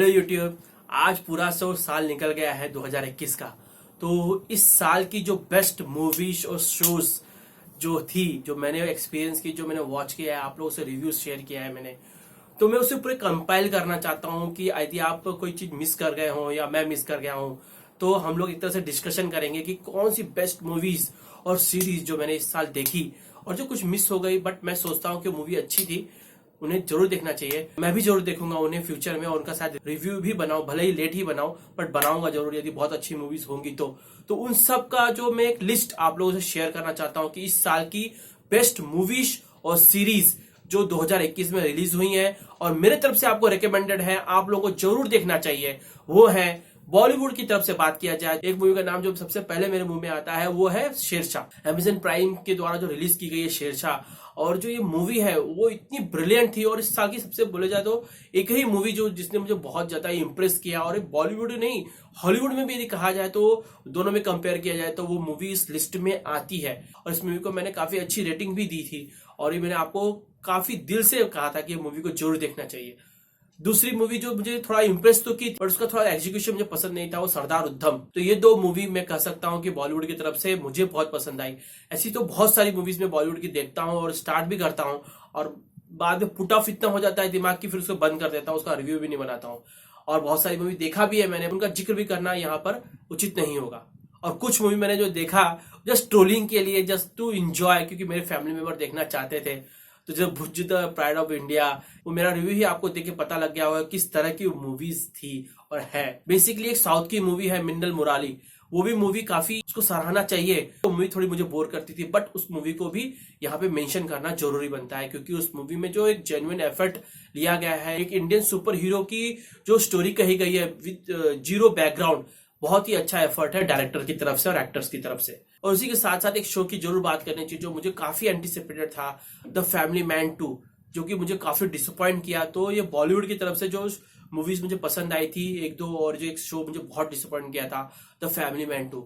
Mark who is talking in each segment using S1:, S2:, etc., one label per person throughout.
S1: Hello YouTube. आज पूरा 100 साल निकल गया है 2021 का। तो इस साल की जो बेस्ट मूवीज और शोज जो थी, जो मैंने एक्सपीरियंस की, जो मैंने वॉच किया है, आप लोगों से रिव्यूज शेयर किया है मैंने, तो मैं उसे पूरे कंपाइल करना चाहता हूँ कि यदि आप कोई चीज मिस कर गए हो या मैं मिस कर गया हूँ तो हम लोग एक तरह से डिस्कशन करेंगे कि कौन सी बेस्ट मूवीज और सीरीज जो मैंने इस साल देखी और जो कुछ मिस हो गई बट मैं सोचता हूँ कि मूवी अच्छी थी, उन्हें जरूर देखना चाहिए। मैं भी जरूर देखूंगा उन्हें फ्यूचर में और उनका शायद रिव्यू भी बनाऊं, भले ही लेट ही बनाऊं बट बनाऊंगा जरूर यदि बहुत अच्छी मूवीज होंगी तो उन सब का जो मैं एक लिस्ट आप लोगों से शेयर करना चाहता हूं कि इस साल की बेस्ट मूवीज और सीरीज जो 2021 में रिलीज हुई है और मेरे तरफ से आपको रिकमेंडेड है, आप लोगों को जरूर देखना चाहिए। वो है बॉलीवुड की तरफ से बात किया जाए, एक मूवी का नाम जो सबसे पहले मेरे मुंह में आता है वो है शेरशाह। अमेजन प्राइम के द्वारा जो रिलीज की गई है शेरशाह, और जो ये मूवी है वो इतनी ब्रिलियंट थी और इस साल की सबसे बोले जाए तो एक ही मूवी जो जिसने मुझे बहुत ज्यादा इंप्रेस किया, और बॉलीवुड नहीं हॉलीवुड में भी यदि कहा जाए तो दोनों में कंपेयर किया जाए तो वो मूवी इस लिस्ट में आती है। और इस मूवी को मैंने काफी अच्छी रेटिंग भी दी थी और ये मैंने आपको काफी दिल से कहा था कि ये मूवी को जरूर देखना चाहिए। दूसरी मूवी जो मुझे थोड़ा इंप्रेस तो की पर उसका थोड़ा एग्जीक्यूशन मुझे पसंद नहीं था, वो सरदार उद्धम। तो ये दो मूवी मैं कह सकता हूँ कि बॉलीवुड की तरफ से मुझे बहुत पसंद आई। ऐसी तो बहुत सारी मूवीज में बॉलीवुड की देखता हूँ और स्टार्ट भी करता हूँ और बाद में पुट ऑफ इतना हो जाता है दिमाग की, फिर उसको बंद कर देता हूँ, उसका रिव्यू भी नहीं बनाता हूँ। और बहुत सारी मूवी देखा भी है मैंने, उनका जिक्र भी करना यहाँ पर उचित नहीं होगा। और कुछ मूवी मैंने जो देखा जस्ट ट्रोलिंग के लिए, जस्ट टू एंजॉय, क्योंकि मेरे फैमिली मेंबर देखना चाहते थे। तो जब भुज द प्राइड ऑफ इंडिया, वो मेरा रिव्यू ही आपको देख के पता लग गया होगा किस तरह की मूवीज थी और है। बेसिकली एक साउथ की मूवी है मिन्नल मुराली, वो भी मूवी काफी उसको सराहना चाहिए। तो मूवी थोड़ी मुझे बोर करती थी बट उस मूवी को भी यहाँ पे मेंशन करना जरूरी बनता है, क्योंकि उस मूवी में जो एक जेन्युइन एफर्ट लिया गया है, एक इंडियन सुपर हीरो की जो स्टोरी कही गई है विद जीरो बैकग्राउंड, बहुत ही अच्छा एफर्ट है डायरेक्टर की तरफ से और एक्टर्स की तरफ से। और उसी के साथ साथ एक शो की जरूर बात करनी चाहिए जो मुझे काफी एंटिसिपेटेड था, द फैमिली मैन 2, जो कि मुझे काफी डिसअपॉइंट किया। तो ये बॉलीवुड की तरफ से जो मूवीज मुझे पसंद आई थी एक दो, और जो एक शो मुझे बहुत डिसअपॉइंट किया था, द फैमिली मैन 2।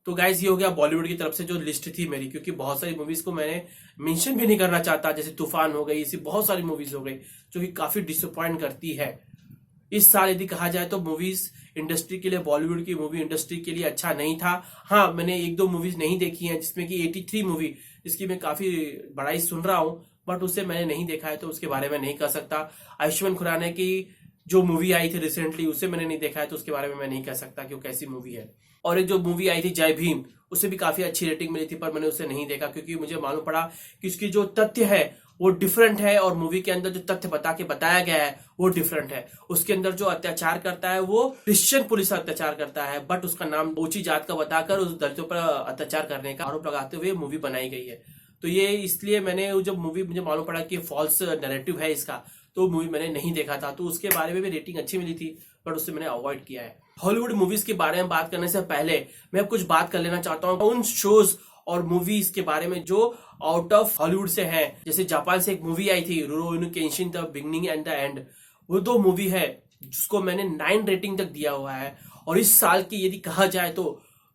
S1: तो गाइज ये हो गया बॉलीवुड की तरफ से जो लिस्ट थी मेरी, क्योंकि बहुत सारी मूवीज को मैंने मेंशन भी नहीं करना चाहता, जैसे तूफान हो गई, ऐसी बहुत सारी मूवीज हो गई जो कि काफी डिसअपॉइंट करती है। इस साल यदि कहा जाए तो मूवीज इंडस्ट्री के लिए, बॉलीवुड की मूवी इंडस्ट्री के लिए अच्छा नहीं था। हाँ, मैंने एक दो मूवीज नहीं देखी हैं, जिसमें कि 83 मूवी, जिसकी मैं काफी बड़ाई सुन रहा हूं बट उसे मैंने नहीं देखा है तो उसके बारे में नहीं कह सकता। आयुष्मान खुराना की जो मूवी आई थी रिसेंटली, उसे मैंने नहीं देखा है तो उसके बारे में मैं नहीं कह सकता कि वो कैसी मूवी है। और एक जो मूवी आई थी जय भीम, उसे भी काफी अच्छी रेटिंग मिली थी पर मैंने उसे नहीं देखा, क्योंकि मुझे मालूम पड़ा कि उसकी जो तथ्य है वो डिफरेंट है और मूवी के अंदर जो तथ्य बताया गया है वो डिफरेंट है। उसके अंदर जो अत्याचार करता है वो क्रिश्चियन पुलिस अत्याचार करता है, बट उसका नाम ऊंची जात का बताकर उस दलितों पर अत्याचार करने का आरोप लगाते हुए मूवी बनाई गई है। तो ये इसलिए मैंने जब मूवी मुझे मालूम पड़ा कि फॉल्स नैरेटिव है इसका, तो मूवी मैंने नहीं देखा था। तो उसके बारे में भी रेटिंग अच्छी मिली थी बट उससे मैंने अवॉइड किया है। हॉलीवुड मूवीज के बारे में बात करने से पहले मैं कुछ बात कर लेना चाहता हूँ उन शोज और मूवीज के बारे में जो आउट ऑफ हॉलीवुड से हैं। जैसे जापान से एक मूवी आई थी Rurouni Kenshin the beginning and the end, वो दो मूवी है जिसको मैंने 9 रेटिंग तक दिया हुआ है। और इस साल की यदि कहा जाए तो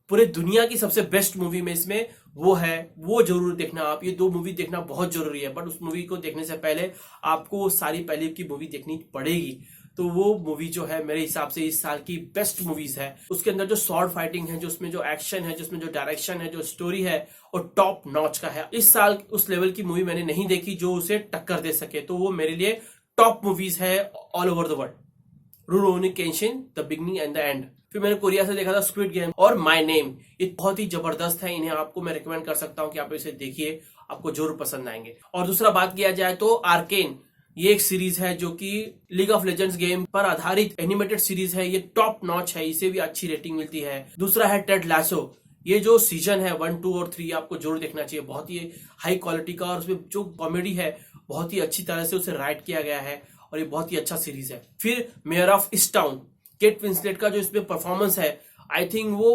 S1: पूरे दुनिया की सबसे बेस्ट मूवी में इसमें वो है, वो जरूर देखना आप। ये दो मूवी देखना बहुत जरूरी है बट उस मूवी को देखने से पहले आपको सारी पहले की मूवी देखनी पड़ेगी। तो वो मूवी जो है मेरे हिसाब से इस साल की बेस्ट मूवीज है। उसके अंदर जो शॉर्ट फाइटिंग है, जो उसमें जो एक्शन है, जिसमें जो डायरेक्शन है, जो स्टोरी है, और टॉप नॉच का है। इस साल उस लेवल की मूवी मैंने नहीं देखी जो उसे टक्कर दे सके, तो वो मेरे लिए टॉप मूवीज है all over the world. Rurouni Kenshin the beginning and the end. फिर मैंने कोरिया से देखा था स्क्विड गेम और माय नेम, ये बहुत ही जबरदस्त है। इन्हें आपको मैं रिकमेंड कर सकता हूं कि आप इसे देखिए, आपको जरूर पसंद आएंगे। और दूसरा बात किया जाए तो आर्केन, ये एक सीरीज है जो कि लीग ऑफ लेजेंड्स गेम पर आधारित एनिमेटेड सीरीज है। ये टॉप नॉच है, इसे भी अच्छी रेटिंग मिलती है। दूसरा है टेड लासो, ये जो सीजन है 1, 2 और 3 आपको जरूर देखना चाहिए, बहुत ही हाई क्वालिटी का, और उसमें जो कॉमेडी है बहुत ही अच्छी तरह से उसे राइट किया गया है और ये बहुत ही अच्छा सीरीज है। फिर मेयर ऑफ ईस्टटाउन, केट विंसलेट का जो इसमें परफॉर्मेंस है, आई थिंक वो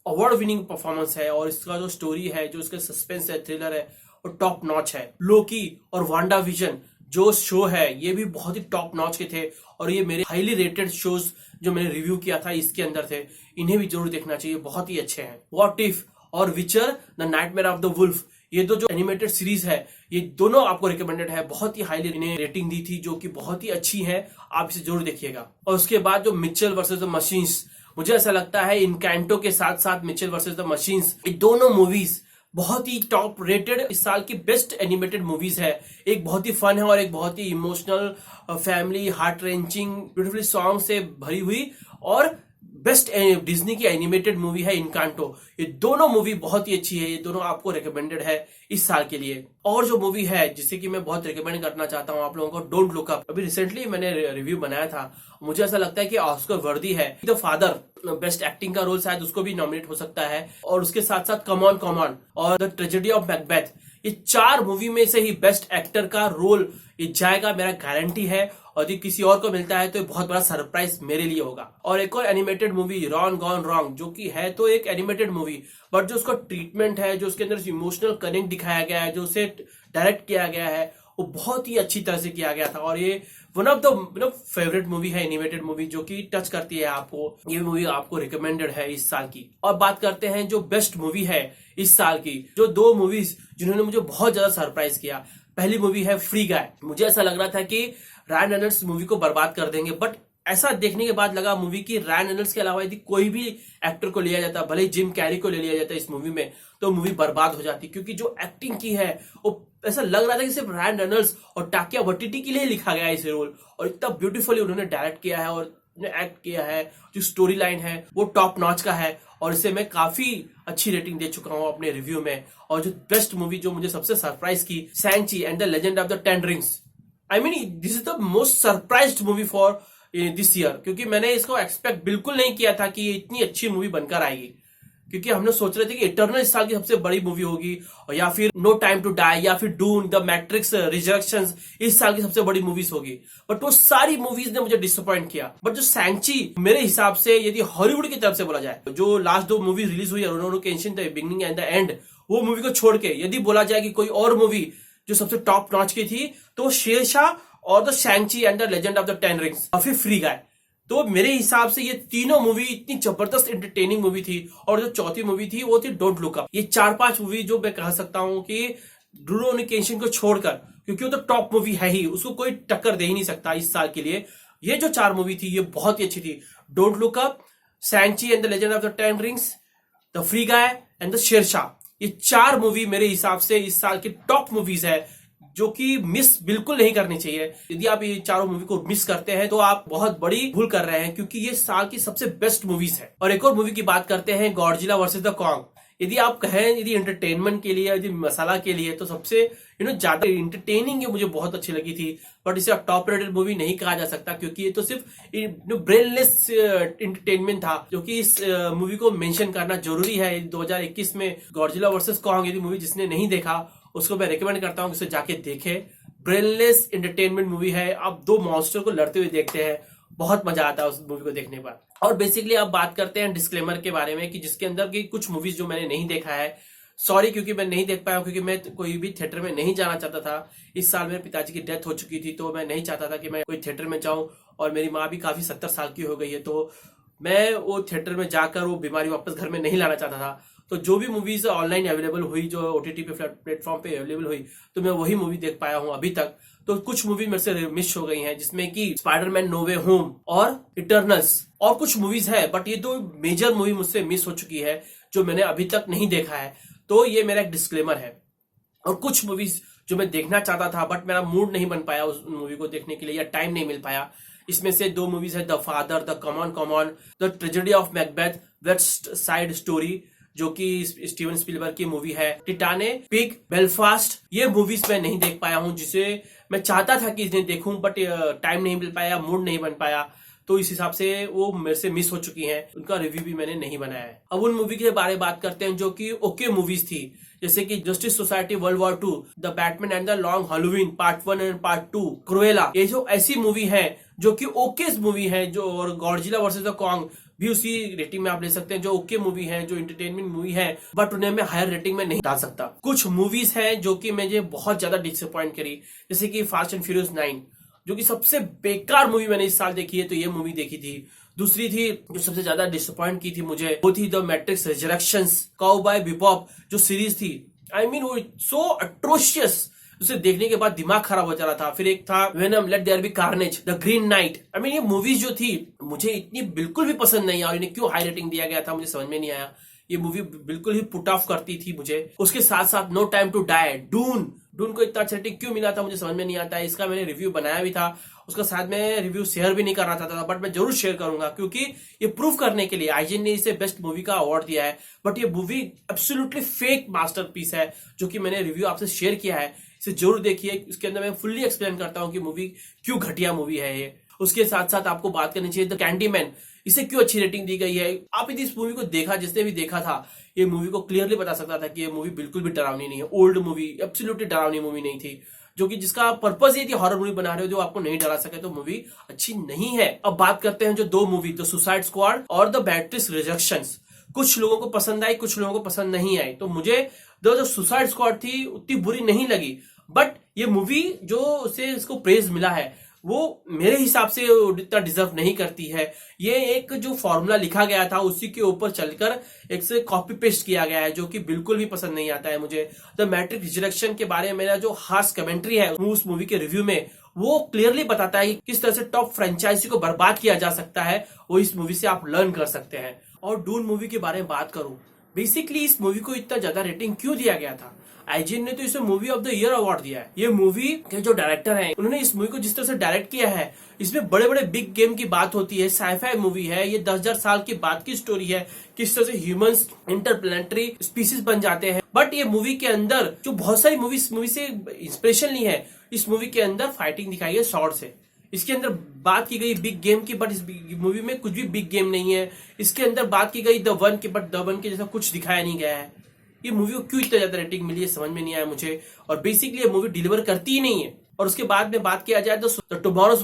S1: अवार्ड विनिंग परफॉर्मेंस है, और इसका जो स्टोरी है, जो इसका सस्पेंस है, थ्रिलर है, और टॉप नॉच है। लोकी और वांडा विजन जो शो है ये भी बहुत ही टॉप नॉच के थे और ये मेरे हाईली रेटेड शोज जो मैंने रिव्यू किया था इसके अंदर थे। इन्हें भी जरूर देखना चाहिए, बहुत ही अच्छे हैं। व्हाट इफ और Witcher the nightmare of the wolf, ये दो जो एनिमेटेड सीरीज है ये दोनों आपको रिकमेंडेड है। बहुत ही हाईली इन्हें रेटिंग दी थी जो कि बहुत ही अच्छी है, आप इसे जरूर देखिएगा। और उसके बाद जो मिचेल वर्सेस द मशीन्स, मुझे ऐसा लगता है इनकैंटो के साथ साथ मिचेल वर्सेस द मशीन्स, ये दोनों मूवीज बहुत ही टॉप रेटेड इस साल की बेस्ट एनिमेटेड मूवीज है। एक बहुत ही फन है और एक बहुत ही emotional, family, heart wrenching, beautiful song से भरी हुई और बेस्ट डिज्नी की एनिमेटेड मूवी है इनकांटो। ये दोनों मूवी बहुत ही अच्छी है, ये दोनों आपको रिकमेंडेड है इस साल के लिए। और जो मूवी है जिसे कि मैं बहुत रिकमेंड करना चाहता हूँ आप लोगों को, डोंट लुक अप। अभी रिसेंटली मैंने रिव्यू बनाया था, मुझे ऐसा लगता है कि ऑस्कर वर्दी है। द फादर बेस्ट एक्टिंग का रोल शायद उसको भी नॉमिनेट हो सकता है, और उसके साथ साथ कम ऑन और द ट्रेजेडी ऑफ मैकबेथ, ये 4 मूवी में से ही बेस्ट एक्टर का रोल ये जाएगा, मेरा गारंटी है। और यदि किसी और को मिलता है तो ये बहुत बड़ा सरप्राइज मेरे लिए होगा। और एक और animated movie Ron gone wrong, जो कि है तो एक एनिमेटेड मूवी, बट जो उसका ट्रीटमेंट है, जो उसके अंदर इमोशनल कनेक्ट दिखाया गया है, जो उसे डायरेक्ट किया गया है, वो बहुत ही अच्छी तरह से किया गया था। और ये one of the favourite movie है, एनिमेटेड मूवी जो कि टच करती है आपको। ये मूवी आपको रिकमेंडेड है इस साल की। और बात करते हैं जो बेस्ट मूवी है इस साल की, जो 2 मूवीज जिन्होंने मुझे बहुत ज्यादा सरप्राइज किया। पहली मूवी है फ्री गाय। मुझे ऐसा लग रहा था कि रायन रेनॉल्ड्स मूवी को बर्बाद कर देंगे, बट ऐसा देखने के बाद लगा मूवी की रायन रेनॉल्ड्स के अलावा यदि कोई भी एक्टर को लिया जाता, भले ही जिम कैरी को ले लिया जाता इस मूवी में, तो मूवी बर्बाद हो जाती। क्योंकि जो एक्टिंग की है वो ऐसा लग रहा था कि सिर्फ रायन रेनॉल्ड्स और टाकिया वाइटिटी के लिए लिखा गया है इस रोल, और इतना ब्यूटीफुली उन्होंने डायरेक्ट किया है और एक्ट किया है। जो स्टोरी लाइन है वो टॉप नॉच का है, और इसे मैं काफी अच्छी रेटिंग दे चुका हूं अपने रिव्यू में। और जो बेस्ट मूवी जो मुझे सबसे सरप्राइज की, शैंग-ची and the legend of the 10 rings. I mean this is the most surprised movie for this year, क्योंकि मैंने इसको एक्सपेक्ट बिल्कुल नहीं किया था कि ये इतनी अच्छी मूवी बनकर आएगी। क्योंकि हमने सोच रहे थे कि इटर्नल इस साल की सबसे बड़ी मूवी होगी, और या फिर नो टाइम टू डाई, या फिर डून, द मैट्रिक्स रिजरेक्शंस इस साल की सबसे बड़ी मूवीज होगी। बट वो सारी मूवीज ने मुझे डिसअपॉइंट किया। बट जो शैंग-ची, मेरे हिसाब से यदि हॉलीवुड की तरफ से बोला जाए, जो लास्ट 2 मूवी रिलीज हुई है, Rurouni Kenshin the beginning and the end, वो मूवी को छोड़ के यदि बोला जाए कि कोई और मूवी जो सबसे टॉप नॉच की थी, तो शेरशाह और the शैंग-ची and the legend of the 10 rings और फिर फ्री गाय। तो मेरे हिसाब से ये तीनों मूवी इतनी जबरदस्त एंटरटेनिंग मूवी थी। और जो चौथी मूवी थी वो थी डोंट लुक अप। ये 4-5 मूवी जो मैं कह सकता हूं कि रुरोनो केंशिन को छोड़कर, क्योंकि वो तो टॉप मूवी है ही, उसको कोई टक्कर दे ही नहीं सकता इस साल के लिए। ये जो 4 मूवी थी ये बहुत ही अच्छी थी। Don't look up, Shang Chi and the legend of the 10 rings, the free guy and the Shershaah, ये 4 मूवी मेरे हिसाब से इस साल की टॉप मूवीज है, जो कि मिस बिल्कुल नहीं करनी चाहिए। यदि आप ये चारों मूवी को मिस करते हैं तो आप बहुत बड़ी भूल कर रहे हैं, क्योंकि ये साल की सबसे बेस्ट मूवीज है। और एक और मूवी की बात करते हैं, गॉडजिला वर्सेस द कॉन्ग। यदि आप कहें यदि एंटरटेनमेंट के लिए, यदि मसाला के लिए, तो सबसे ज्यादा एंटरटेनिंग मुझे बहुत अच्छी लगी थी। बट इसे टॉप रेटेड मूवी नहीं कहा जा सकता, क्योंकि ये तो सिर्फ ब्रेनलेस एंटरटेनमेंट था, जो कि इस मूवी को मेंशन करना जरूरी है। 2021 में गॉडजिला वर्सेस कॉन्ग, यदि मूवी जिसने नहीं देखा उसको मैं रिकमेंड करता हूं कि उसे जाके देखे। ब्रेनलेस एंटरटेनमेंट मूवी है, आप 2 मॉन्स्टर को लड़ते हुए देखते हैं, बहुत मजा आता है उस मूवी को देखने पर। और बेसिकली आप बात करते हैं डिस्क्लेमर के बारे में, कि जिसके अंदर की कुछ मूवीज जो मैंने नहीं देखा है, सॉरी क्योंकि मैं नहीं देख पाया, क्योंकि मैं कोई भी थिएटर में नहीं जाना चाहता था। इस साल मेरे पिताजी की डेथ हो चुकी थी, तो मैं नहीं चाहता था कि मैं कोई थिएटर में जाऊं, और मेरी माँ भी काफी 70 साल की हो गई है, तो मैं वो थिएटर में जाकर वो बीमारी वापस घर में नहीं लाना चाहता था। तो जो भी मूवीज ऑनलाइन अवेलेबल हुई, जो ओटीटी पे प्लेटफॉर्म पे अवेलेबल हुई, तो मैं वही मूवी देख पाया हूं अभी तक। तो कुछ मूवी मेरे से मिस हो गई हैं, जिसमें कि स्पाइडरमैन नो वे होम और इटर्नल्स, और कुछ मूवीज है, बट ये 2 मेजर मूवी मुझसे मिस हो चुकी है जो मैंने अभी तक नहीं देखा है। तो ये मेरा एक डिस्क्लेमर है। और कुछ मूवीज जो मैं देखना चाहता था, बट मेरा मूड नहीं बन पाया उस मूवी को देखने के लिए, या टाइम नहीं मिल पाया। इसमें से 2 मूवीज है, the father, the come on, the tragedy of Macbeth, west side story, जो कि स्टीवन स्पीलबर्ग की मूवी है, टिटाने, पिग, बेलफास्ट। ये मूवीज मैं नहीं देख पाया हूं, जिसे मैं चाहता था कि इन्हें देखूं, बट टाइम नहीं मिल पाया, मूड नहीं बन पाया, तो इस हिसाब से वो मेरे से मिस हो चुकी हैं। उनका रिव्यू भी मैंने नहीं बनाया है। अब उन मूवी के बारे में बात करते हैं जो कि ओके मूवीज थी, जैसे कि justice society world war 2, the Batman and the long Halloween part 1 and part 2, Cruella. ये जो ऐसी मूवी है जो कि ओके मूवी है, जो और गॉडजिला वर्सेस द कॉन्ग भी उसी रेटिंग में आप ले सकते हैं, जो ओके मूवी है, जो एंटरटेनमेंट मूवी है, बट उन्हें मैं हायर रेटिंग में नहीं डाल सकता। कुछ मूवीज हैं जो कि मुझे बहुत ज्यादा डिसअपॉइंट करी, जैसे कि फास्ट एंड फ्यूरियस 9, जो कि सबसे बेकार मूवी मैंने इस साल देखी है, तो ये मूवी देखी थी। दूसरी थी जो सबसे ज्यादा डिसअपॉइंट की थी मुझे, वो थी द मैट्रिक्स रिजरेक्शंस। काउबॉय बिबॉप जो सीरीज थी, आई मीन वो सो अट्रोशियस, उसे देखने के बाद दिमाग खराब हो जा रहा था। फिर एक था Venom, let there be carnage, the green knight. I mean ये मूवीज जो थी मुझे इतनी बिल्कुल भी पसंद नहीं आई, इन्हें क्यों हाई रेटिंग दिया गया था मुझे समझ में नहीं आया। ये मूवी बिल्कुल ही पुट ऑफ करती थी मुझे। उसके साथ साथ no time to die, Dune को इतना अच्छा रेटिंग क्यों मिला था मुझे समझ में नहीं आता है। इसका मैंने रिव्यू बनाया भी था, उसका साथ में रिव्यू शेयर भी नहीं कर रहा था, बट मैं जरूर शेयर करूंगा क्योंकि ये प्रूव करने के लिए आईजीन ने इसे बेस्ट मूवी का अवार्ड दिया है। बट ये मूवी एब्सोल्युटली फेक मास्टरपीस है, जो कि मैंने रिव्यू आपसे शेयर किया है। इसे जरूर देखिए, इसके अंदर मैं फुल्ली एक्सप्लेन करता हूं कि मूवी क्यों घटिया मूवी है ये। उसके साथ साथ आपको बात करनी चाहिए द कैंडीमैन, इसे क्यों अच्छी रेटिंग दी गई है। आप यदि इस मूवी को देखा, जिसने भी देखा था, ये मूवी को क्लियरली बता सकता था कि ये मूवी बिल्कुल भी डरावनी नहीं है। ओल्ड मूवी, एब्सोल्युटली डरावनी मूवी नहीं थी, जो कि जिसका पर्पस ये थी हॉरर मूवी बना रहे हो जो आपको नहीं डरा सके, तो मूवी अच्छी नहीं है। अब बात करते हैं जो दो मूवी, द सुसाइड स्क्वाड और द मैट्रिक्स रिजेक्शंस। कुछ लोगों को पसंद आई, कुछ लोगों को पसंद नहीं आई। तो मुझे जो सुसाइड स्क्वाड थी उतनी बुरी नहीं लगी, बट ये मूवी जो उसे इसको प्रेज मिला है वो मेरे हिसाब से इतना डिजर्व नहीं करती है। ये एक जो फॉर्मूला लिखा गया था उसी के ऊपर चलकर एक से कॉपी पेस्ट किया गया है, जो कि बिल्कुल भी पसंद नहीं आता है मुझे। द मैट्रिक्स रिजरेक्शन के बारे में मेरा जो खास कमेंट्री है उस मूवी के रिव्यू में, वो क्लियरली बताता है कि किस तरह से टॉप फ्रेंचाइजी को बर्बाद किया जा सकता है, वो इस मूवी से आप लर्न कर सकते हैं। और डून मूवी के बारे में बात करूं, बेसिकली इस मूवी को इतना ज्यादा रेटिंग क्यों दिया गया था। आईजीन ने तो इसे movie of the year award दिया है। ये मूवी के जो डायरेक्टर हैं उन्होंने इस मूवी को जिस तरह से डायरेक्ट किया है, इसमें बड़े बड़े बिग गेम की बात होती है, साइफाई मूवी है, ये 10,000 साल की बात की स्टोरी है, किस तरह से ह्यूमंस इंटरप्लेनेटरी स्पीसीज बन जाते हैं। बट ये मूवी के अंदर जो बहुत सारी मूवी से इंस्पिरेशन ली है, इस मूवी के अंदर फाइटिंग दिखाई है स्वॉर्ड से। इसके अंदर बात की गई बिग गेम की, बट इस मूवी में कुछ भी बिग गेम नहीं है। इसके अंदर बात की गई द वन की, बट द वन के जैसा कुछ दिखाया नहीं गया है। ये मूवी को क्यों इतना ज्यादा रेटिंग मिली है समझ में नहीं आया मुझे, और बेसिकली ये मूवी डिलीवर करती ही नहीं है। और उसके बाद में बात किया जाए तो टुमारोज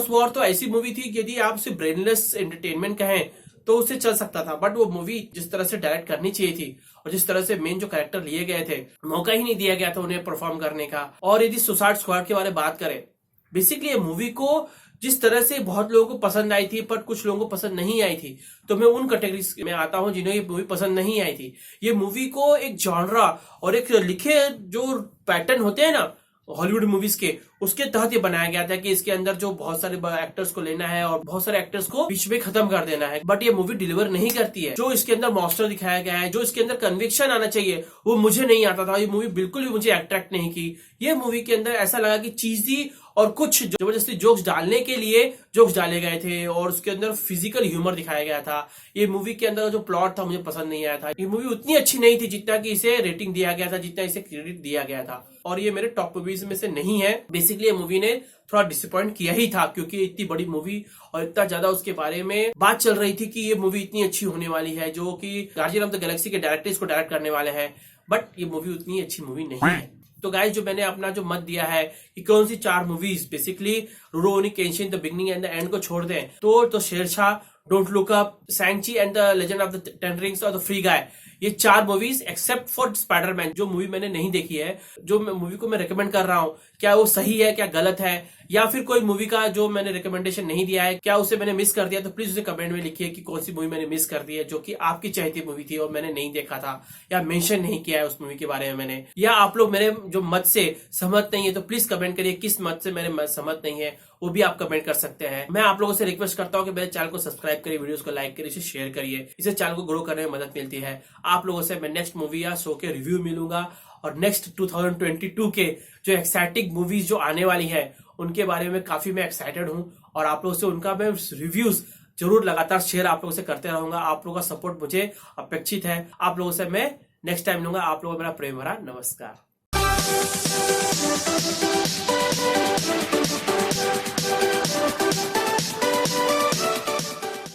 S1: वॉर तो ऐसी मूवी थी कि यदि आप उसे ब्रेनलेस एंटरटेनमेंट कहें तो उसे चल सकता था, बट वो मूवी जिस तरह से डायरेक्ट करनी चाहिए थी और जिस तरह से मेन जो कैरेक्टर लिए गए थे, मौका ही नहीं दिया गया था उन्हें परफॉर्म करने का। और यदि सुसाइड स्क्वाड के बारे में बात करें, बेसिकली ये मूवी को जिस तरह से बहुत लोगों को पसंद आई थी पर कुछ लोगों को पसंद नहीं आई थी, तो मैं उन कैटेगरी में आता हूं जिन्हें ये मूवी पसंद नहीं आई थी। ये मूवी को एक जॉनरा और एक लिखे जो पैटर्न होते हैं ना हॉलीवुड मूवीज के, उसके तहत ये बनाया गया था कि इसके अंदर जो बहुत सारे एक्टर्स को लेना है और बहुत सारे एक्टर्स को बीच में खत्म कर देना है। बट ये मूवी डिलीवर नहीं करती है। जो इसके अंदर मॉन्स्टर दिखाया गया है, जो इसके अंदर कन्विक्शन आना चाहिए, वो मुझे नहीं आता था। ये मूवी बिल्कुल भी मुझे अट्रैक्ट नहीं की। ये मूवी के अंदर ऐसा लगा कि चीजी और कुछ जबरदस्ती जोक्स डालने के लिए जोक्स डाले गए थे, और उसके अंदर फिजिकल ह्यूमर दिखाया गया था। ये मूवी के अंदर जो प्लॉट था मुझे पसंद नहीं आया था। ये मूवी उतनी अच्छी नहीं थी जितना कि इसे रेटिंग दिया गया था, जितना इसे क्रेडिट दिया गया था, और ये मेरे टॉप मूवीज में से नहीं है। बेसिकली ये मूवी ने थोड़ा डिसअपॉइंट किया ही था, क्योंकि इतनी बड़ी मूवी और इतना ज्यादा उसके बारे में बात चल रही थी कि ये मूवी इतनी अच्छी होने वाली है, जो कि गार्जियन ऑफ द गैलेक्सी के डायरेक्टर इसको डायरेक्ट करने वाले हैं। बट ये मूवी उतनी अच्छी मूवी नहीं है। तो गाइस, जो मैंने अपना जो मत दिया है कि कौन सी 4 movies basically Rurouni Kenshin the beginning and the end को छोड़ दें, तो Shershaah, don't look up, Shang Chi and the legend of the 10 rings और द फ्री गाय, ये 4 मूवीज एक्सेप्ट फॉर स्पाइडरमैन, जो मूवी मैंने नहीं देखी है, जो मूवी को मैं रिकमेंड कर रहा हूं, क्या वो सही है, क्या गलत है, या फिर कोई मूवी का जो मैंने रिकमेंडेशन नहीं दिया है, क्या उसे मैंने मिस कर दिया, तो प्लीज उसे कमेंट में लिखिए कि कौन सी मूवी मैंने मिस कर दी है जो कि आपकी चाहती मूवी थी और मैंने नहीं देखा था, या मेंशन नहीं किया है उस मूवी के बारे में मैंने, या आप लोग मेरे जो मत से सहमत नहीं है तो प्लीज कमेंट करिए किस मत से मेरे सहमत नहीं है, वो भी आप कमेंट कर सकते हैं। मैं आप लोगों से रिक्वेस्ट करता हूं कि मेरे चैनल को सब्सक्राइब करिए, वीडियोस को लाइक करिए, इसे शेयर करिए, इससे चैनल को ग्रो करने में मदद मिलती है। आप लोगों से मैं नेक्स्ट मूवी या शो के रिव्यू मिलूंगा, और नेक्स्ट 2022 के जो एक्साइटिंग मूवीज जो आने वाली है उनके बारे में काफी मैं एक्साइटेड हूं, और आप लोगों से उनका मैं रिव्यूज जरूर लगातार शेयर आप लोगों से करते रहूंगा। आप लोगों का सपोर्ट मुझे अपेक्षित है। आप लोगों से मैं नेक्स्ट टाइम लूंगा। आप लोगों को मेरा प्रेम भरा नमस्कार।